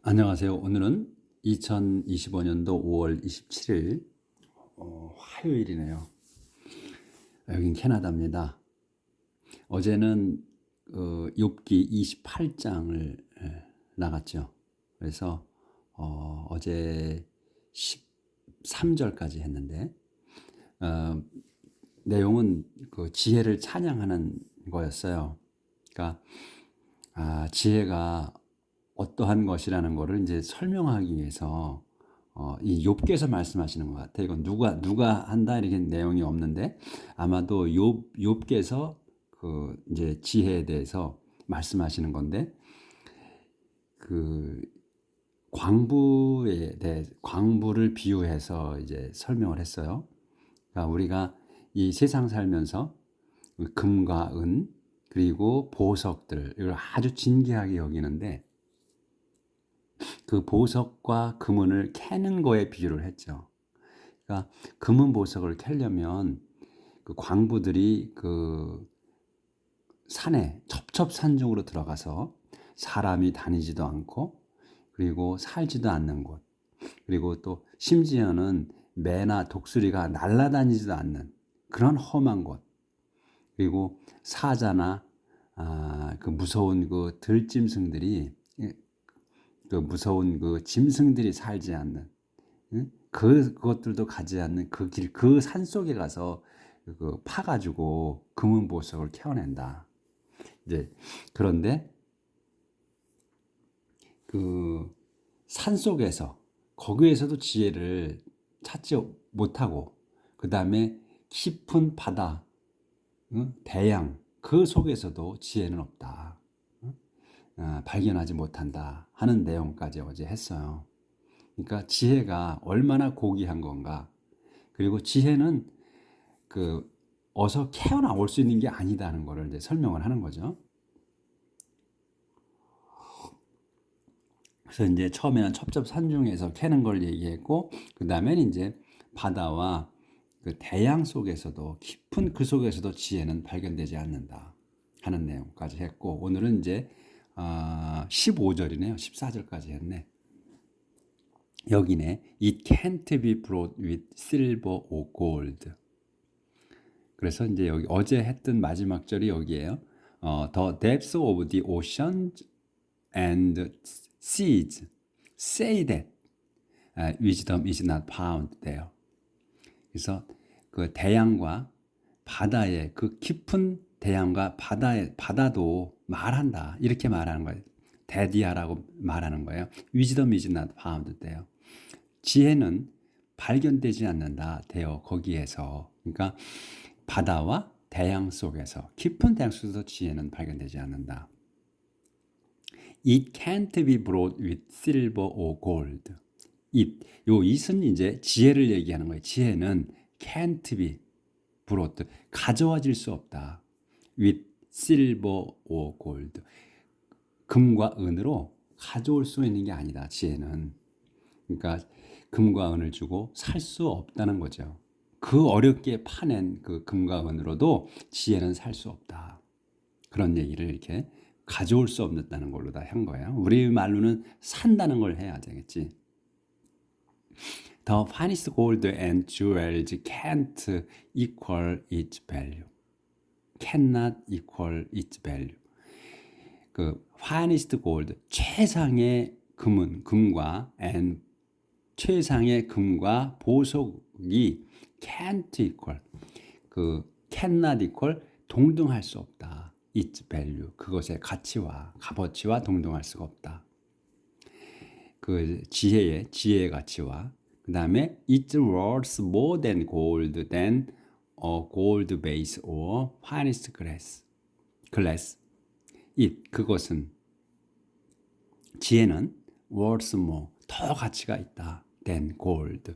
안녕하세요. 오늘은 2025년도 5월 27일 화요일이네요. 여긴 캐나다입니다. 어제는 욥기 28장을 나갔죠. 그래서 어제 13절까지 했는데 내용은 그 지혜를 찬양하는 거였어요. 그러니까 지혜가 어떠한 것이라는 거를 이제 설명하기 위해서 이 욥기에서 말씀하시는 것 같아요. 이건 누가 한다 이렇게 내용이 없는데 아마도 욥기에서 그 이제 지혜에 대해서 말씀하시는 건데 그 광부를 비유해서 이제 설명을 했어요. 그러니까 우리가 이 세상 살면서 금과 은 그리고 보석들 이걸 아주 진귀하게 여기는데 그 보석과 금은을 캐는 거에 비유를 했죠. 그러니까 금은 보석을 캐려면 그 광부들이 그 산에 첩첩산중으로 들어가서 사람이 다니지도 않고 그리고 살지도 않는 곳, 그리고 또 심지어는 매나 독수리가 날아다니지도 않는 그런 험한 곳, 그리고 사자나 그 무서운 그 들짐승들이 그 무서운 그 짐승들이 살지 않는 그것들도 가지 않는 그 길, 그 산 속에 가서 그 파가지고 금은 보석을 캐어낸다. 이제 그런데 그 산 속에서 거기에서도 지혜를 찾지 못하고 그 다음에 깊은 바다, 대양 그 속에서도 지혜는 없다. 발견하지 못한다 하는 내용까지 어제 했어요. 그러니까 지혜가 얼마나 고귀한 건가. 그리고 지혜는 그 어서 캐어나올 수 있는 게 아니다는 것을 이제 설명을 하는 거죠. 그래서 이제 처음에는 첩첩산중에서 캐는 걸 얘기했고, 그 다음에는 이제 바다와 그 대양 속에서도 깊은 그 속에서도 지혜는 발견되지 않는다 하는 내용까지 했고, 오늘은 이제 15절이네요. 14절까지 했네. 여기네. It can't be brought with silver or gold. 그래서 이제 여기 어제 했던 마지막 절이 여기에요. The depths of the oceans and seas say that wisdom is not found there. 그래서 그 대양과 바다의 그 깊은 대양과 바다도 말한다. 이렇게 말하는 거예요. 데디아라고 말하는 거예요. Wisdom is not found there. 지혜는 발견되지 않는다. 되어 거기에서. 그러니까 바다와 대양 속에서 깊은 대양 속에서 지혜는 발견되지 않는다. It can't be brought with silver or gold. 요 it은 이제 지혜를 얘기하는 거예요. 지혜는 can't be brought, 가져와질 수 없다. with silver or gold. 금과 은으로 가져올 수 있는 게 아니다. 지혜는. 그러니까 금과 은을 주고 살 수 없다는 거죠. 그 어렵게 파낸 그 금과 은으로도 지혜는 살 수 없다. 그런 얘기를 이렇게 가져올 수 없다는 걸로 다 한 거예요. 우리 말로는 산다는 걸 해야 되겠지. The finest gold and jewels can't equal its value. Cannot equal its value. 그 finest gold, 최상의 금과 and 최상의 금과 보석이 can't equal, 그 cannot equal, 동등할 수 없다. its value, 그것의 가치와 값어치와 동등할 수가 없다. 그 지혜의 가치와 그 다음에 it's worth more than gold than a gold base or finest glass. 그것은 지혜는 worth more, 더 가치가 있다. than gold,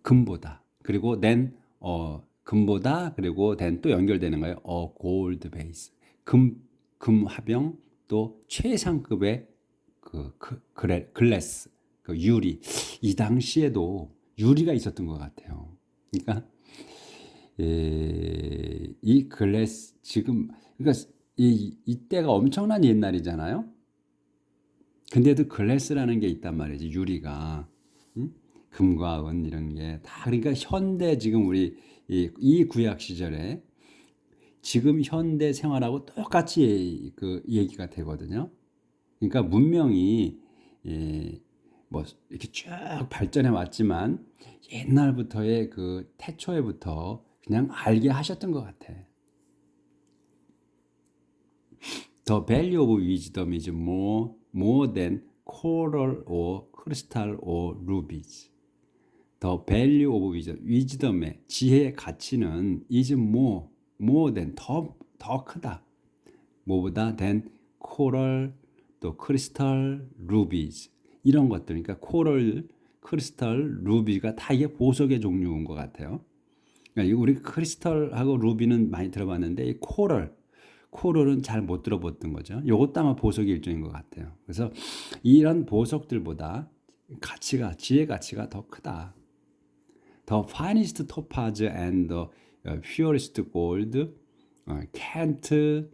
금보다. 그리고 than 금보다, 그리고 than 또 연결되는 거예요. a gold base, 금 화병, 또 최상급의 글래스, 그 유리. 이 당시에도 유리가 있었던 것 같아요. 그러니까 이 글래스 지금, 그러니까 이때가 엄청난 옛날이잖아요. 근데도 글래스라는 게 있단 말이지. 유리가. 응? 금과 은 이런 게 다 그러니까 현대 지금 우리 이 구약 시절에 지금 현대 생활하고 똑같이 그 얘기가 되거든요. 그러니까 문명이 뭐 이렇게 쭉 발전해 왔지만 옛날부터의 그 태초에부터 그냥 알게 하셨던 것 같아. The value of wisdom is more than coral or crystal or rubies. The value of wisdom, wisdom의 지혜의 가치는 is more than 더 크다. 뭐보다 than coral, 또 크리스탈, rubies 이런 것들. 그러니까 코럴, 크리스탈, 루비가 다 이게 보석의 종류인 것 같아요. 그러니까 우리 크리스탈하고 루비는 많이 들어봤는데 이 코럴은 잘 못 들어봤던 거죠. 이것도 아마 보석의 일종인 것 같아요. 그래서 이런 보석들보다 지혜 가치가 더 크다. The finest topaz and the purest gold can't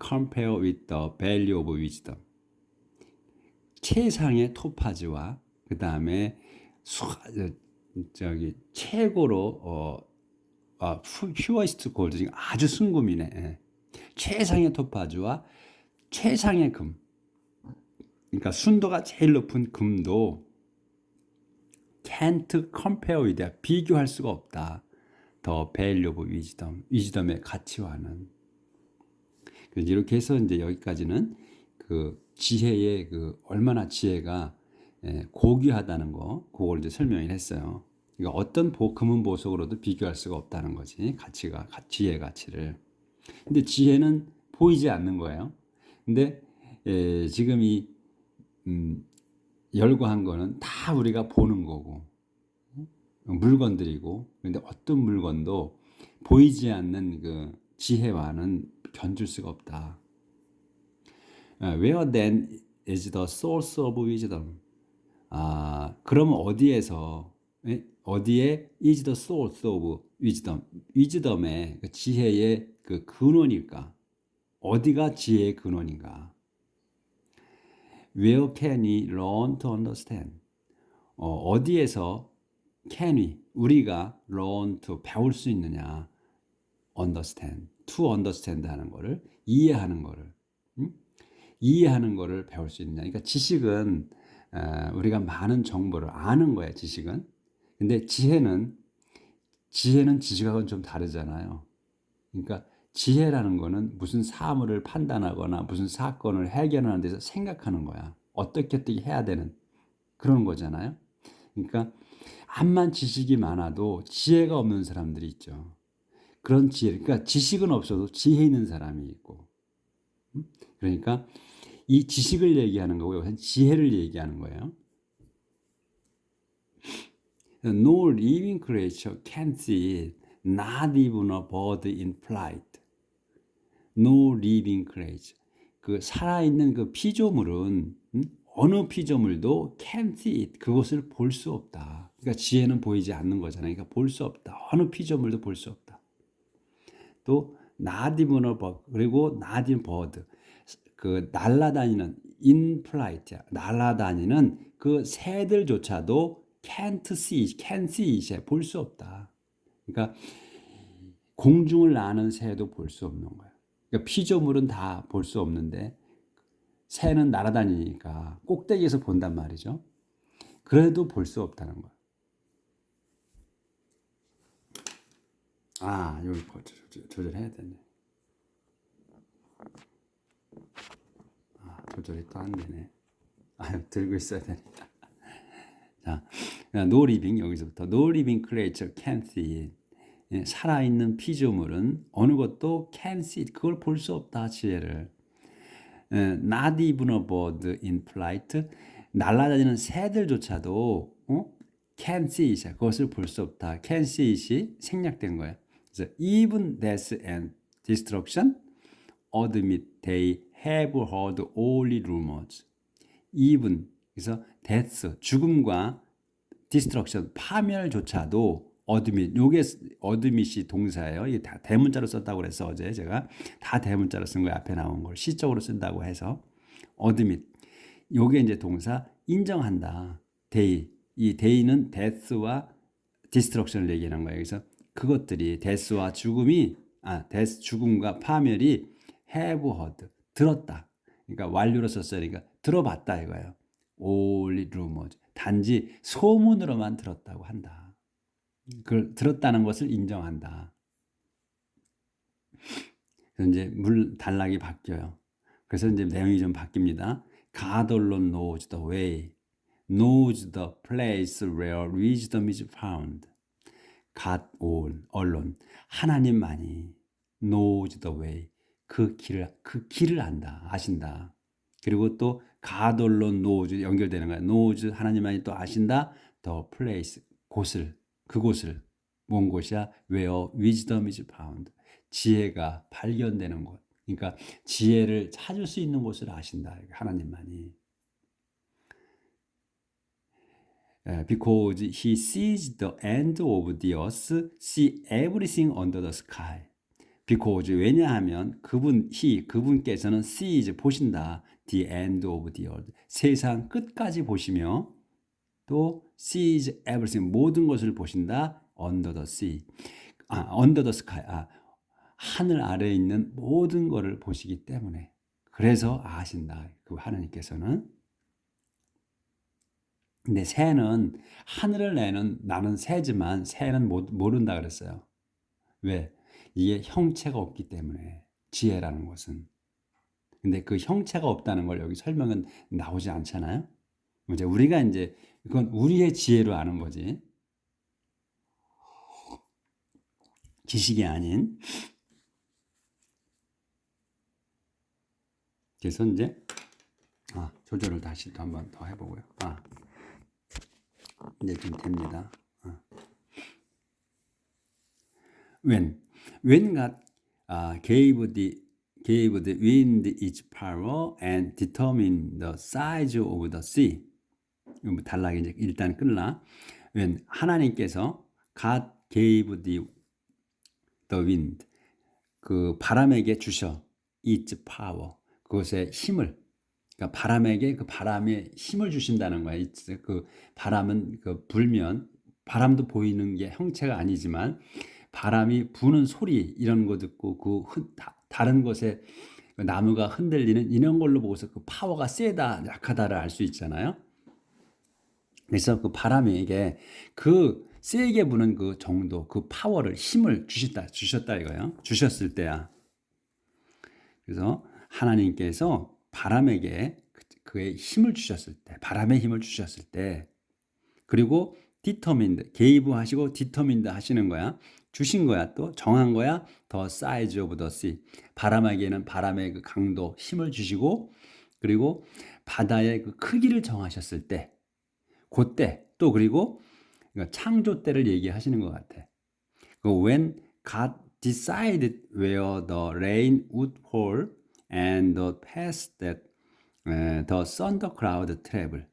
compare with the value of wisdom. 최상의 토파즈와 그 다음에 최고로 퓨어스트 골드 지금 아주 순금이네. 예. 최상의 토파즈와 최상의 금. 그러니까 순도가 제일 높은 금도 can't compare with 비교할 수가 없다. The value of wisdom. 위즈덤의 가치와는. 그래서 이렇게 해서 이제 여기까지는 그 지혜의 그 얼마나 지혜가 고귀하다는 거 그걸 이제 설명을 했어요. 그러니까 어떤 금은 보석으로도 비교할 수가 없다는 거지. 지혜의 가치를. 근데 지혜는 보이지 않는 거예요. 근데 지금 이 열거한 거는 다 우리가 보는 거고 물건들이고 근데 어떤 물건도 보이지 않는 그 지혜와는 견줄 수가 없다. Where then is the source of wisdom? 그러면 어디에 is the source of wisdom? wisdom의 그 지혜의 그 근원일까? 어디가 지혜의 근원인가? Where can we learn to understand? 어디에서 can we 우리가 learn to 배울 수 있느냐? understand, to understand 하는 거를 이해하는 거를 이해하는 거를 배울 수 있느냐. 그러니까 지식은 우리가 많은 정보를 아는 거야. 지식은. 근데 지혜는 지식하고는 좀 다르잖아요. 그러니까 지혜라는 거는 무슨 사물을 판단하거나 무슨 사건을 해결하는 데서 생각하는 거야. 어떻게 해야 되는 그런 거잖아요. 그러니까 암만 지식이 많아도 지혜가 없는 사람들이 있죠. 그런 지혜, 그러니까 지식은 없어도 지혜 있는 사람이 있고. 그러니까 이 지식을 얘기하는 거고요. 지혜를 얘기하는 거예요. No living creature can see it, not even a bird in flight. No living creature. 그 살아있는 그 피조물은 어느 피조물도 can see it. 그것을 볼 수 없다. 그러니까 지혜는 보이지 않는 거잖아요. 그러니까 볼 수 없다. 어느 피조물도 볼 수 없다. 또 not even a bird. 그리고 not even bird. 그 날아다니는 in flight. 날아다니는 그 새들조차도 can't see it. 볼 수 없다. 그러니까 공중을 나는 새도 볼 수 없는 거야. 그러니까 피조물은 다 볼 수 없는데 새는 날아다니니까 꼭대기에서 본단 말이죠. 그래도 볼 수 없다는 거야. 여기 조절해야 되네. 조절이 또 안 되네. 들고 있어야 되니까. 자, no living 여기서부터 no living creature can see it. 살아있는 피조물은 어느 것도 can see it. 그걸 볼 수 없다. 지혜를. Not even a bird in flight. 날아다니는 새들조차도 can see it. 그것을 볼 수 없다. can see it이 생략된 거예요. 그래서 even death and destruction admit they have heard only rumors. even 그래서 death 죽음과 destruction 파멸조차도 요게 admit이 동사예요. 이게 다 대문자로 썼다고 그래서 어제 제가 다 대문자로 쓴 거예요. 앞에 나온 걸 시적으로 쓴다고 해서 admit 요게 이제 동사 인정한다. day. 이 day는 death와 destruction을 얘기하는 거예요. 그래서 그것들이 death와 death 죽음과 파멸이 have heard 들었다. 그러니까 완료로 썼어요. 그러니까 들어봤다 이거예요. only rumors. 단지 소문으로만 들었다고 한다. 그걸 들었다는 것을 인정한다. 그래서 이제 단락이 바뀌어요. 그래서 이제 내용이 좀 바뀝니다. God alone knows the way, knows the place where wisdom is found. God alone, 하나님만이 knows the way, 그 길을 안다, 아신다. 그리고 또 God alone knows 연결되는 거야. knows 하나님만이 또 아신다. the place 그곳을 뭔 곳이야? where wisdom is found. 지혜가 발견되는 곳. 그러니까 지혜를 찾을 수 있는 곳을 아신다. 하나님만이. Because he sees the end of the earth, see everything under the sky. Because 왜냐하면 그분께서는 sees 보신다. The end of the earth. 세상 끝까지 보시며 또 sees everything 모든 것을 보신다. Under the sea. under the sky. 하늘 아래에 있는 모든 것을 보시기 때문에 그래서 아신다. 그 하나님께서는. 근데 새는 하늘을 나는 새지만 새는 모른다 그랬어요. 왜? 이게 형체가 없기 때문에 지혜라는 것은. 근데 그 형체가 없다는 걸 여기 설명은 나오지 않잖아요. 이제 우리가 이제 그건 우리의 지혜로 아는 거지. 지식이 아닌. 그래서 이제 조절을 다시 또 한번 더 해보고요. 이제 좀 됩니다. When God gave the wind its power and determined the size of the sea. 단락이 이제 일단 끝나. When 하나님께서 God gave the wind 그 바람에게 주셔 its power 그것의 힘을. 그러니까 바람에게 그 바람에 힘을 주신다는 거야. 그 바람은 그 불면 바람도 보이는 게 형체가 아니지만 바람이 부는 소리 이런 거 듣고 다른 곳에 나무가 흔들리는 이런 걸로 보고서 그 파워가 세다 약하다를 알 수 있잖아요. 그래서 그 바람에게 그 세게 부는 그 정도 그 파워를 힘을 주셨다 이거예요. 주셨을 때야. 그래서 하나님께서 바람에게 그의 힘을 주셨을 때, 바람의 힘을 주셨을 때, 그리고 determined, gave 하시고 determined 하시는 거야. 주신 거야. 또 정한 거야. the size of the sea. 바람에게는 바람의 그 강도, 힘을 주시고, 그리고 바다의 그 크기를 정하셨을 때, 그때 또 그리고 창조 때를 얘기하시는 것 같아. When God decided where the rain would fall and the path that the thunder cloud travel.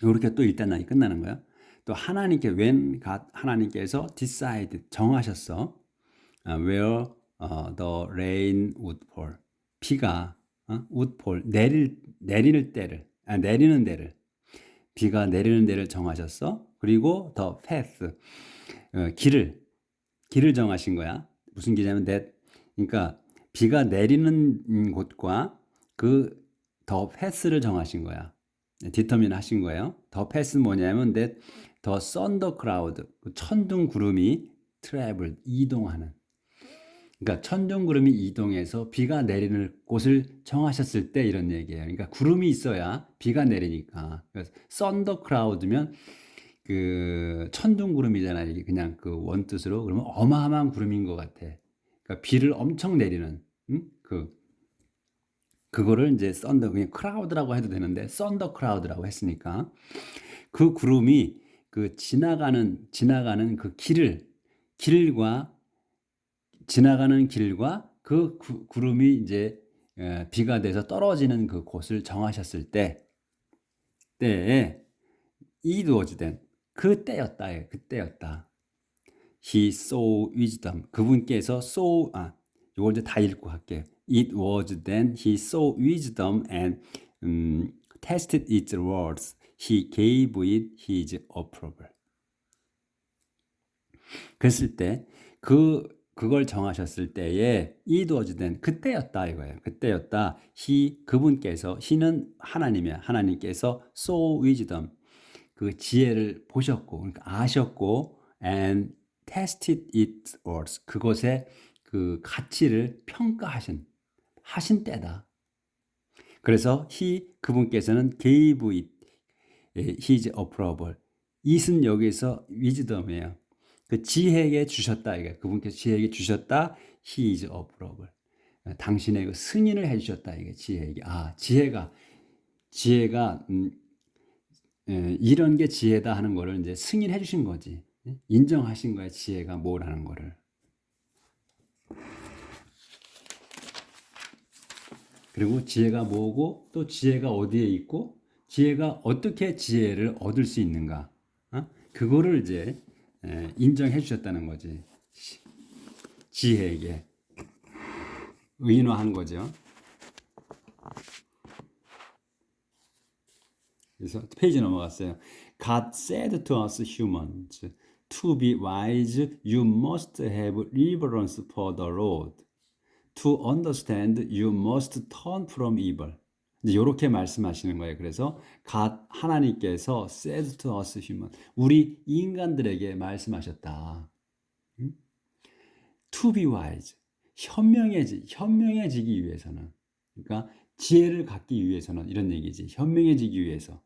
이렇게 또 일단락이 끝나는 거야. 또 하나님께서 decide 정하셨어. where the rain would fall. 비가 would fall 내리는 데를 비가 내리는 데를 정하셨어. 그리고 the path 길을 정하신 거야. 무슨 길이냐면 그러니까 비가 내리는 곳과 그 더 패스를 정하신 거야. 디터민 하신 거예요. 더 패스는 뭐냐면 더 썬더 크라우드 천둥 구름이 트래블 이동하는. 그러니까 천둥 구름이 이동해서 비가 내리는 곳을 정하셨을 때 이런 얘기예요. 그러니까 구름이 있어야 비가 내리니까. 그래서 썬더 크라우드면 그 천둥 구름이잖아요. 이게 그냥 그 원뜻으로 그러면 어마어마한 구름인 것 같아. 그러니까 비를 엄청 내리는 그거를 이제 썬더 그냥 크라우드라고 해도 되는데 썬더 크라우드라고 했으니까 그 구름이 그 지나가는 그 지나가는 길과 그 구름이 이제 비가 돼서 떨어지는 그 곳을 정하셨을 때에 it was then 그때였다. He saw wisdom. 그분께서 이걸 이제 다 읽고 할게요. It was then he saw wisdom and tested its words. He gave it his approval. 그랬을 때 그걸 정하셨을 때에 it was then 그때였다 이거예요. 그때였다. 그분께서 he는 하나님이야. 하나님께서 saw wisdom 그 지혜를 보셨고 그러니까 아셨고 and tested its words 그것의 그 가치를 평가하신 때다. 그래서 그분께서는 gave it his approval. it은 여기서 wisdom이에요. 그 지혜에게 주셨다. 이게 그분께서 지혜에게 주셨다. his approval. 당신의 그 승인을 해주셨다. 이게 지혜에게. 지혜가 이런 게 지혜다 하는 거를 이제 승인해 주신 거지. 인정하신 거야. 지혜가 뭐라는 거를. 그리고 지혜가 뭐고 또 지혜가 어디에 있고 지혜가 어떻게 지혜를 얻을 수 있는가. 그거를 이제 인정해 주셨다는 거지. 지혜에게 의인화한 거죠. 그래서 페이지 넘어갔어요. God said to us humans, to be wise, you must have reverence for the Lord. To understand, you must turn from evil. 이제 이렇게 말씀하시는 거예요. 그래서 하나님께서 said to us human, 우리 인간들에게 말씀하셨다. To be wise, 현명해지기 위해서는, 그러니까 지혜를 갖기 위해서는 이런 얘기지. 현명해지기 위해서.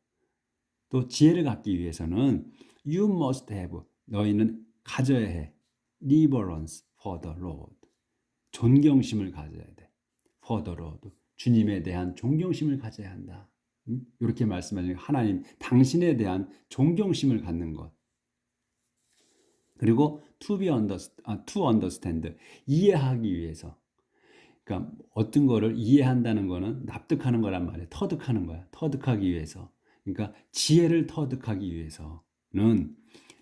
또 지혜를 갖기 위해서는 you must have, 너희는 가져야 해. reverence for the Lord. 존경심을 가져야 돼. For the Lord. 주님에 대한 존경심을 가져야 한다. 이렇게 말씀하시는 하나님, 당신에 대한 존경심을 갖는 것. 그리고 to understand, 이해하기 위해서. 그러니까 어떤 거를 이해한다는 거는 납득하는 거란 말이에요. 터득하는 거야. 터득하기 위해서. 그러니까 지혜를 터득하기 위해서는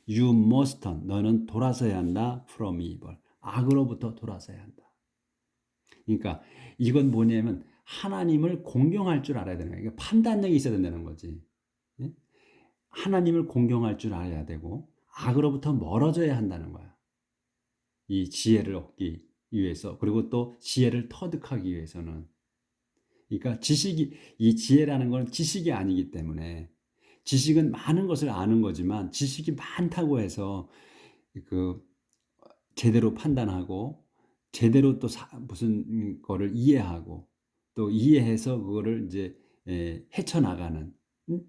you must turn, 너는 돌아서야 한다. From evil. 악으로부터 돌아서야 한다. 그러니까 이건 뭐냐면 하나님을 공경할 줄 알아야 되는 거예요. 그러니까 판단력이 있어야 된다는 거지. 하나님을 공경할 줄 알아야 되고 악으로부터 멀어져야 한다는 거야. 이 지혜를 얻기 위해서, 그리고 또 지혜를 터득하기 위해서는. 그러니까 이 지혜라는 건 지식이 아니기 때문에, 지식은 많은 것을 아는 거지만 지식이 많다고 해서 제대로 판단하고 제대로 또 무슨 거를 이해하고 또 이해해서 그거를 이제 헤쳐나가는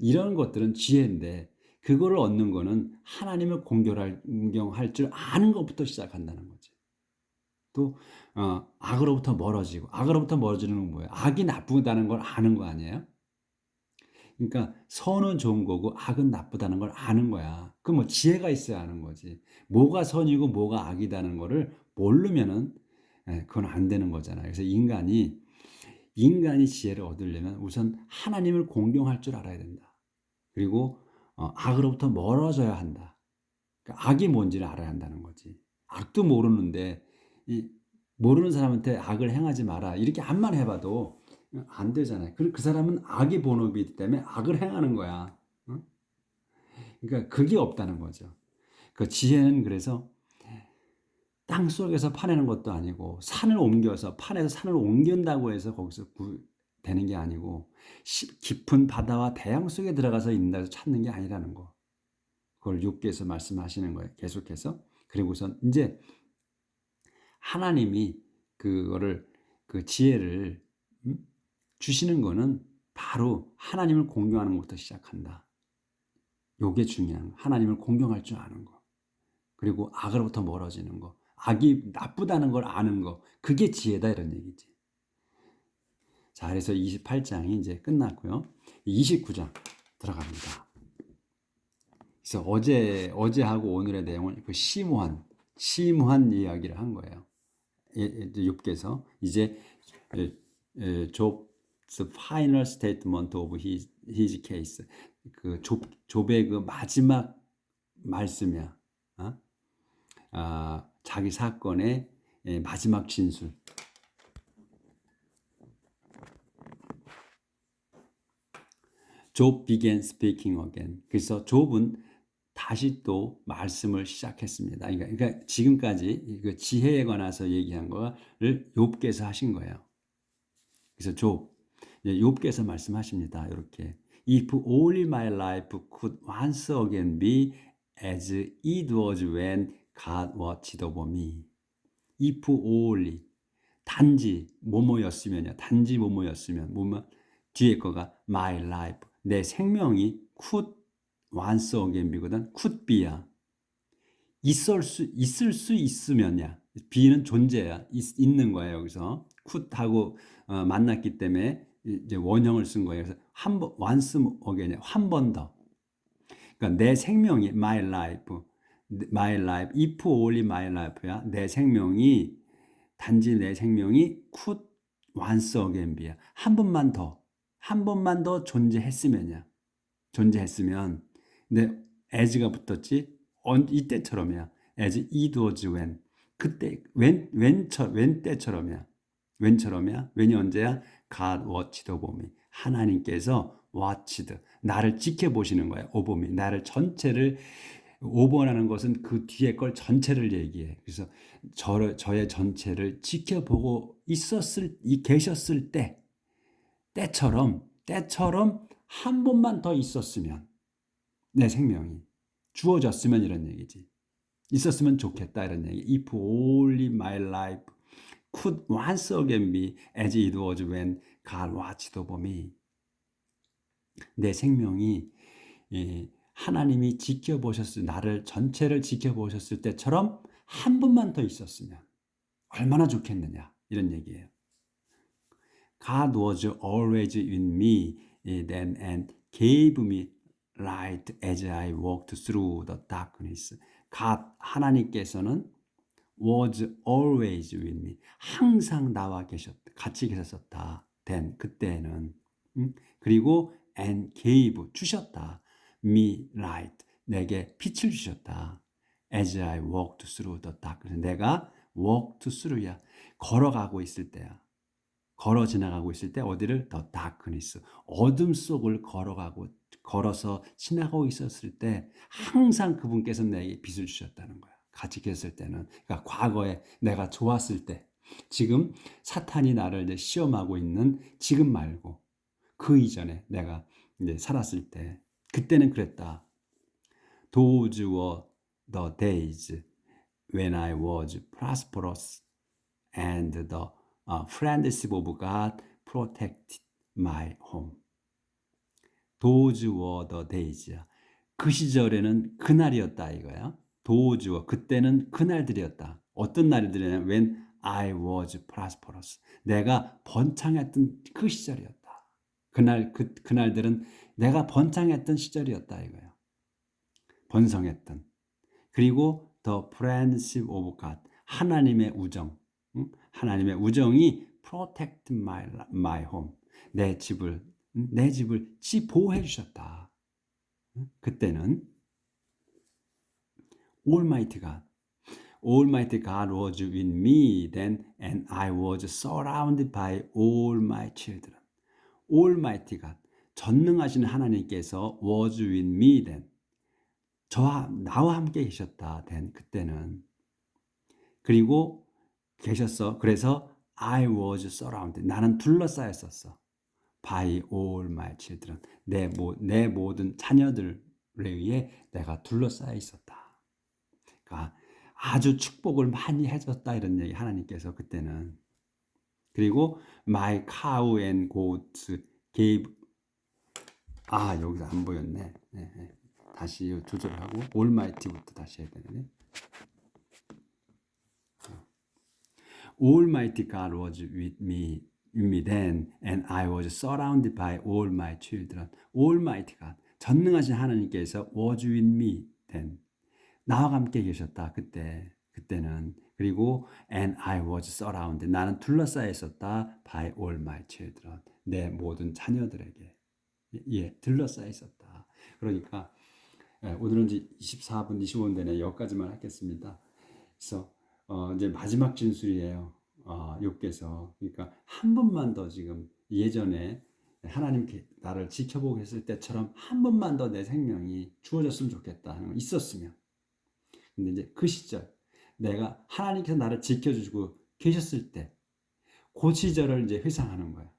이런 것들은 지혜인데, 그거를 얻는 거는 하나님을 공경할 줄 아는 것부터 시작한다는 거지. 또 악으로부터 멀어지고, 악으로부터 멀어지는 건 뭐예요? 악이 나쁘다는 걸 아는 거 아니에요? 그러니까 선은 좋은 거고 악은 나쁘다는 걸 아는 거야. 그럼 뭐 지혜가 있어야 하는 거지. 뭐가 선이고 뭐가 악이다는 거를 모르면은 그건 안 되는 거잖아요. 그래서 인간이 지혜를 얻으려면 우선 하나님을 공경할 줄 알아야 된다. 그리고 악으로부터 멀어져야 한다. 그러니까 악이 뭔지를 알아야 한다는 거지. 악도 모르는데 모르는 사람한테 악을 행하지 마라 이렇게 암만 해봐도 안 되잖아요. 그 사람은 악의 본업이기 때문에 악을 행하는 거야. 그러니까 그게 없다는 거죠. 그 지혜는 그래서 땅 속에서 파내는 것도 아니고 산을 옮겨서 판에서 산을 옮긴다고 해서 거기서 되는 게 아니고 깊은 바다와 대양 속에 들어가서 있는다 해서 찾는 게 아니라는 거. 그걸 6계에서 말씀하시는 거예요. 계속해서. 그리고선 이제 하나님이 그 지혜를 주시는 거는 바로 하나님을 공경하는 것부터 시작한다. 요게 중요한 거. 하나님을 공경할 줄 아는 거. 그리고 악으로부터 멀어지는 거. 악이 나쁘다는 걸 아는 거. 그게 지혜다 이런 얘기지. 자, 그래서 28장이 이제 끝났고요. 29장 들어갑니다. 그래서 어제하고 오늘의 내용을 그 심오한 이야기를 한 거예요. 6계에서 이제 Job's final statement of his case. 그 욥의 그 마지막 말씀이야. 자기 사건의 마지막 진술. Job began speaking again. 그래서 욥은 다시 또 말씀을 시작했습니다. 그러니까 지금까지 그 지혜에 관해서 얘기한 거를 욥께서 하신 거예요. 그래서 욥께서 말씀하십니다. 이렇게 If only my life could once again be as it was when God watched over me. If only 단지 뭐뭐였으면요. 단지 뭐뭐였으면 뭐뭐 뒤에 거가 my life 내 생명이 could once again be거든. could be야. 있을 수 있으면야. be는 존재야. 있는 거예요. 여기서 could하고 만났기 때문에 이제 원형을 쓴 거예요. 그래서 한 번 once again 한 번 더. 그러니까 내 생명이 my life, if only my life야. 내 생명이 단지 내 생명이 could once again be야. 한 번만 더 존재했으면야. 존재했으면. 근데 as가 붙었지. 이때처럼이야. as it was when. 그때 when 때처럼이야. when처럼이야. when이 언제야? God watched over me. 하나님께서 watched 나를 지켜보시는 거야. over me. 나를 전체를 over라는 것은 그 뒤에 걸 전체를 얘기해. 그래서 저의 전체를 지켜보고 계셨을 때처럼 한 번만 더 있었으면 내 생명이 주어졌으면 이런 얘기지. 있었으면 좋겠다 이런 얘기. If only my life could once again be as it was when God watched over me. 내 생명이 하나님이 나를 전체를 지켜보셨을 때처럼 한 번만 더 있었으면 얼마나 좋겠느냐 이런 얘기예요. God was always with me then and gave me light as I walked through the darkness. God 하나님께서는 was always with me. 항상 나와 같이 계셨었다. then 그때는 그리고 and gave 주셨다. me light 내게 빛을 주셨다. as I walked through the darkness 내가 walked through야. 걸어가고 있을 때야. 걸어 지나가고 있을 때 어디를 더 darkness 어둠 속을 걸어서 지나가고 있었을 때 항상 그분께서 내게 빛을 주셨다는 거야. 같이 계셨을 때는 그러니까 과거에 내가 좋았을 때 지금 사탄이 나를 이제 시험하고 있는 지금 말고 그 이전에 내가 이제 살았을 때 그때는 그랬다. Those were the days when I was prosperous and the friendship of God protected my home. Those were the days야. 그 시절에는 그날이었다 이거야. Those were 그때는 그날들이었다. 어떤 날들이냐면 when I was prosperous. 내가 번창했던 그 시절이었다. 그날들은 내가 번창했던 시절이었다 이거야. 번성했던. 그리고 the friendship of God. 하나님의 우정. 하나님의 우정이 protect my home. 내 집을 보호해 주셨다. 그때는 Almighty God was with me then and I was surrounded by all my children. Almighty God, 전능하신 하나님께서 was with me then. 나와 함께 계셨다. then 그때는. 그리고 계셨어. 그래서 I was surrounded. 나는 둘러싸였었어. by all my children. 내 모든 자녀들에 의해 내가 둘러싸여 있었다. 그러니까 아주 축복을 많이 해줬다 이런 얘기 하나님께서 그때는. 그리고 my cow and goats gave 여기서 안 보였네. 다시 조절하고 almighty부터 다시 해야 되네. Almighty God was with me then and I was surrounded by all my children. Almighty God, 전능하신 하나님께서 was with me then. 나와 함께 계셨다. 그때는. 그리고 and I was surrounded. 나는 둘러싸여 있었다. by all my children. 내 모든 자녀들에게. 둘러싸여 있었다. 그러니까 오늘은 이제 24분, 25분 되네. 여기까지만 하겠습니다. 그래서 이제 마지막 진술이에요. 욥께서. 그러니까 한 번만 더 지금 예전에 하나님께 나를 지켜보고 계실 때처럼 한 번만 더 내 생명이 주어졌으면 좋겠다 하는 거 있었으면. 근데 이제 그 시절 내가 하나님께서 나를 지켜주시고 계셨을 때 그 시절을 이제 회상하는 거야.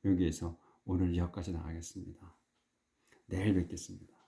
여기에서 오늘 여기까지 나가겠습니다. 내일 뵙겠습니다.